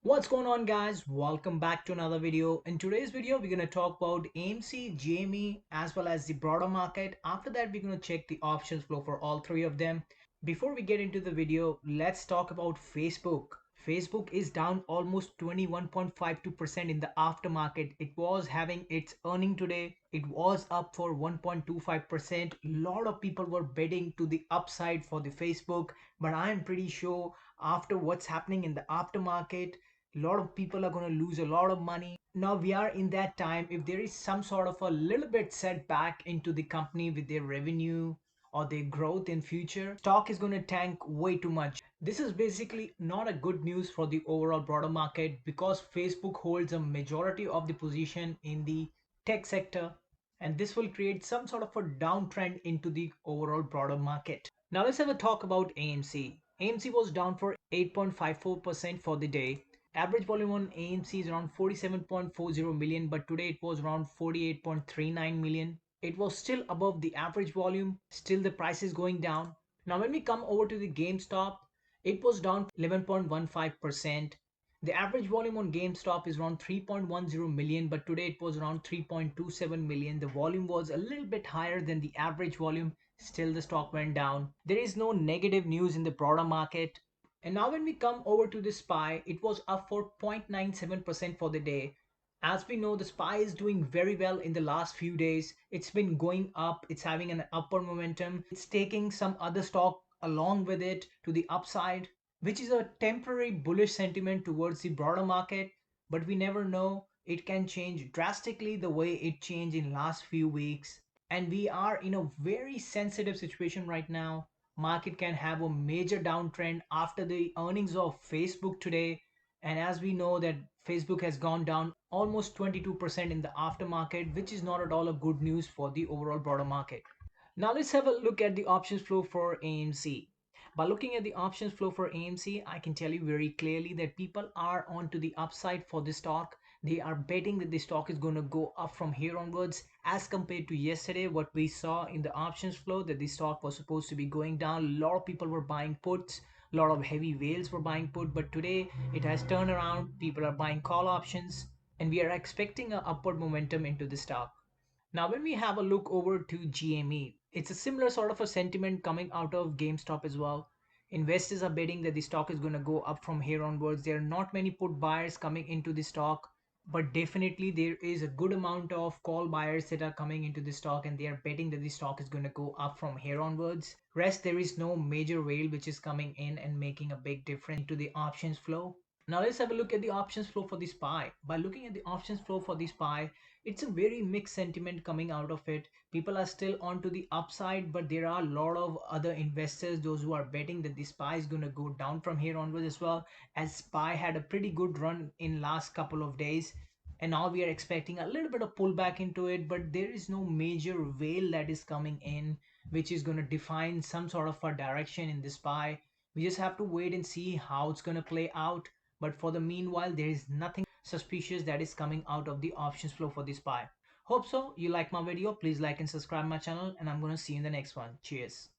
What's going on, guys? Welcome back to another video. In today's video we're going to talk about AMC, GME as well as the broader market. After that we're going to check the options flow for all three of them. Before we get into the video, let's talk about Facebook. Facebook is down almost 21.52% in the aftermarket. It was having its earning today. It was up for 1.25%. A lot of people were betting to the upside for the Facebook, but I am pretty sure after what's happening in the aftermarket, a lot of people are going to lose a lot of money. Now we are in that time. If there is some sort of a little bit setback into the company with their revenue or their growth in future, stock is going to tank way too much. This is basically not a good news for the overall broader market because Facebook holds a majority of the position in the tech sector, and this will create some sort of a downtrend into the overall broader market. Now let's have a talk about AMC. AMC was down for 8.54% for the day. Average volume on AMC is around 47.40 million, but today it was around 48.39 million. It was still above the average volume, still the price is going down. Now when we come over to the GameStop, it was down 11.15%. The average volume on GameStop is around 3.10 million, but today it was around 3.27 million. The volume was a little bit higher than the average volume, still the stock went down. There is no negative news in the broader market. And now when we come over to the SPY, it was up for 0.97% for the day. As we know, the SPY is doing very well in the last few days. It's been going up, it's having an upward momentum. It's taking some other stock along with it to the upside, which is a temporary bullish sentiment towards the broader market, but we never know. It can change drastically the way it changed in last few weeks. And we are in a very sensitive situation right now. Market can have a major downtrend after the earnings of Facebook today. And as we know that Facebook has gone down almost 22% in the aftermarket, which is not at all a good news for the overall broader market. Now let's have a look at the options flow for AMC. By looking at the options flow for AMC, I can tell you very clearly that people are on to the upside for this stock. They are betting that the stock is going to go up from here onwards as compared to yesterday. What we saw in the options flow, that the stock was supposed to be going down. A lot of people were buying puts, a lot of heavy whales were buying put, but today it has turned around. People are buying call options, and we are expecting an upward momentum into the stock. Now, when we have a look over to GME, it's a similar sort of a sentiment coming out of GameStop as well. Investors are betting that the stock is going to go up from here onwards. There are not many put buyers coming into the stock, but definitely there is a good amount of call buyers that are coming into the stock, and they are betting that the stock is going to go up from here onwards. Rest, there is no major whale which is coming in and making a big difference to the options flow. Now let's have a look at the options flow for the SPY. By looking at the options flow for the SPY, it's a very mixed sentiment coming out of it. People are still on to the upside, but there are a lot of other investors, those who are betting that the SPY is going to go down from here onwards as well, as SPY had a pretty good run in last couple of days. And now we are expecting a little bit of pullback into it, but there is no major whale that is coming in which is going to define some sort of a direction in the SPY. We just have to wait and see how it's going to play out. But for the meanwhile, there is nothing suspicious that is coming out of the options flow for this SPY. Hope so you like my video. Please like and subscribe my channel, and I'm going to see you in the next one. Cheers.